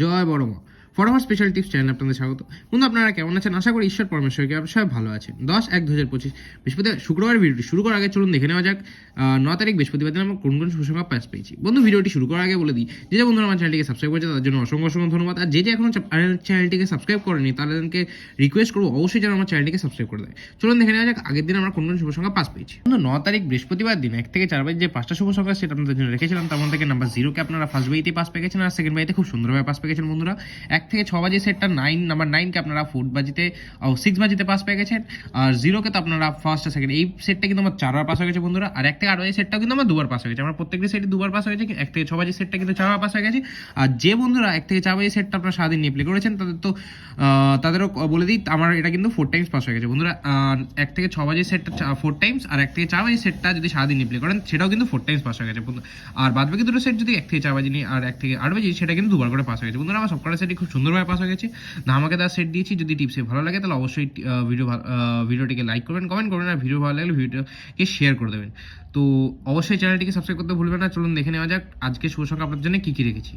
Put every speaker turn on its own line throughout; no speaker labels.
জয় বড় মা forward special tips channel আপনাদের স্বাগত। বন্ধু আপনারা কেমন আছেন? আশা করি ঈশ্বর পরমেশ্বরকে আপনারা সবাই ভালো আছেন। 10/1/2025 বৃহস্পতিবার শুক্রবার ভিডিওটি শুরু করার আগে চলুন দেখে নেওয়া যাক 9 তারিখ বৃহস্পতিবার দিন আমরা কোন কোন সুসংবাদ পাস পেয়েছি। বন্ধু ভিডিওটি শুরু করার আগে বলে দিই, যে বন্ধুরা আমার চ্যানেলটিকে সাবস্ক্রাইব করেছে তাদের জন্য অসংখ্য অসংখ্য ধন্যবাদ। আর যে এখনো চ্যানেলটিকে সাবস্ক্রাইব করেনি তাদেরকে রিকোয়েস্ট করবো অবশ্যই যেন আমার চ্যানেলটিকে সাবস্ক্রাইব করে দেয়। চলুন দেখে নেওয়া যাক আগের দিন আমরা কোন কোন শুভ সংখ্যা পাস পেয়েছি। বন্ধু 9 তারিখ বৃহস্পতিবার দিন 1 থেকে 4 বাজে যে 5টা শুভ সংখ্যা সেটা আপনাদের জন্য রেখেছিলাম। তার মধ্যে থেকে নাম্বার 0কে আপনারা ফার্স্ট বাড়িতে পাস পেয়ে গেছেন আর সেকেন্ড বাড়িতে খুব সুন্দরভাবে পাস পেয়ে গেছেন। বন্ধুরা 1 থেকে 6 বাজে সেটটা নাম্বার 9কে আপনারা 4 বাজিতে 6 বাজিতে পাস পেয়ে গেছেন। আর 0কে তো আপনারা ফার্স্ট আর সেকেন্ড এই সেটটা কিন্তু আমার 4বার পাস হয়ে গেছে বন্ধুরা। আর 1 থেকে 8 বাজে সেটটাও কিন্তু আমার 2বার পাস হয়ে গেছে। আমার প্রত্যেকটি সেটে 2বার পাস হয়ে গেছে। 1 থেকে 6 বাজে সেটটা কিন্তু 4বার পাস হয়ে গেছে। আর যে বন্ধুরা 1 থেকে 4 বাজে সেটটা আপনারা সারাদিন নিয়ে প্লে করেছেন তাদেরও বলে দিই আমার এটা কিন্তু 4 টাইমস পাস হয়ে গেছে বন্ধুরা। 1 থেকে 6 বাজে সেটটা 4 টাইমস আর 1 থেকে 4 বাজে সেটটা যদি সারাদিন নিয়ে প্লে করেন সেটাও কিন্তু 4 টাইমস পাস হয়ে গেছে বন্ধু। আর বাদ বাকি দুটো সেট যদি 1 থেকে 4 বাজে নিয়ে আর 1 থেকে 8 বাজে সেটা কিন্তু 2বার করে পাস হয়ে গেছে বন্ধুরা। আমার সবকটা সেটই খুব সুন্দরভাবে পাস হয়ে গেছে। আমাকে তার সেট দিয়েছি। যদি টিপসে ভালো লাগে তাহলে অবশ্যই ভিডিওটিকে লাইক করবেন, কমেন্ট করবেন আর ভিডিও ভালো লাগলে ভিডিওকে শেয়ার করে দেবেন। তো অবশ্যই চ্যানেলটিকে সাবস্ক্রাইব করতে ভুলবেন না। চলুন দেখে নেওয়া যাক আজকে শুভ সংখ্যা আপনার জন্য কী কী রেখেছি।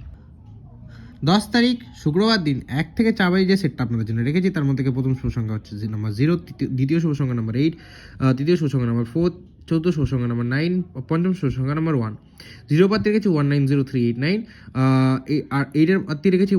10 তারিখ শুক্রবার দিন 1 থেকে 4 বাজে যে সেটটা আপনাদের জন্য রেখেছি তার মধ্যে থেকে প্রথম শুভ সংখ্যা হচ্ছে নাম্বার 0, দ্বিতীয় শুভ সংখ্যা নাম্বার 8, তৃতীয় শুভ সংখ্যা নাম্বার 4, চতুর্থ শুভ সংখ্যা নাম্বার 9, পঞ্চম শুভ সংখ্যা নাম্বার 1। 0 পাত্রে রেখেছি 190389, আর 8-এর পাত্রে রেখেছি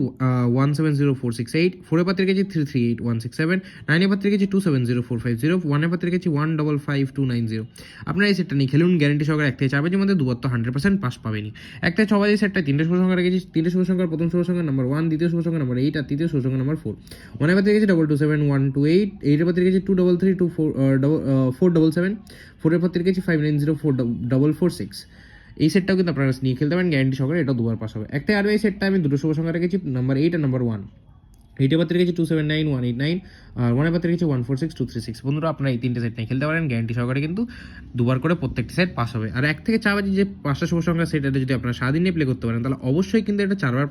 170468, 4-এর পাত্রে রেখেছি 338167, 9-এর পাত্রে রেখেছি 270450, 1-এর পাত্রে রেখেছি 155290। আপনারা এই সেটটা নিয়ে খেলুন, গ্যারেন্টি সহকারে 1 থেকে 4 বাজের মধ্যে দুবার তো 100% পাস পাবেনি। 1 থেকে 6 বাজে সেটটায় 3টে শুভ সংখ্যা রেখেছি। 3টে শুভ সংখ্যার প্রথম শুভ সংখ্যা নাম্বার 1, দ্বিতীয় শুভ সংখ্যা নাম্বার 8 আর তৃতীয় শুভ সংখ্যা নাম্বার 4। 1-এর পাত্রে রেখেছি 227128, 8-এর পাত্রে রেখেছি 23324477, 4-এর পাত্রে রেখেছি 59044446। এই সেটটাও কিন্তু আপনারা নিয়ে খেলতে পারেন, গ্যারেন্টি সহকারে এটাও দুবার পাস হবে। 1 থেকে 8 এই সেটটা আমি দুটো শুভ সংখ্যা রেখেছি নাম্বার 8 আর নাম্বার 1। 8-এর পাত্রে রেখেছি 279189 আর 1-এর পাত্রে রেখেছি 146236। বন্ধুরা আপনারা এই 3টে সেট নিয়ে খেলতে পারেন, গ্যারেন্টি সহকারে কিন্তু দুবার করে প্রত্যেকটি সেট পাস হবে। আর 1 থেকে 4 বাজে যে 5টা শুভ সংখ্যা সেট এটা যদি আপনারা সারাদিন নিয়ে প্লে করতে পারেন তাহলে অবশ্যই কিন্তু এটা 5বার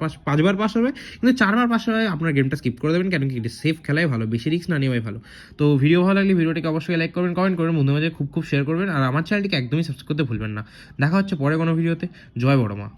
পাস হবে। কিন্তু 4বার পাস হবে আপনার গেমটা স্কিপ করে দেবেন, কারণ কি এটা সেফ খেলাই ভালো, বেশি রিস্ক না নেওয়াই ভালো। তো ভিডিও ভালো লাগলে ভিডিওটিকে অবশ্যই লাইক করবেন, কমেন্ট করবেন, বন্ধু মাঝে খুব শেয়ার করবেন আর আমার চ্যানেলটিকে একদমই সাবস্ক্রাইব করতে ভুলবেন না। দেখা হচ্ছে পরে কোনো ভিডিওতে। জয় বড় মা।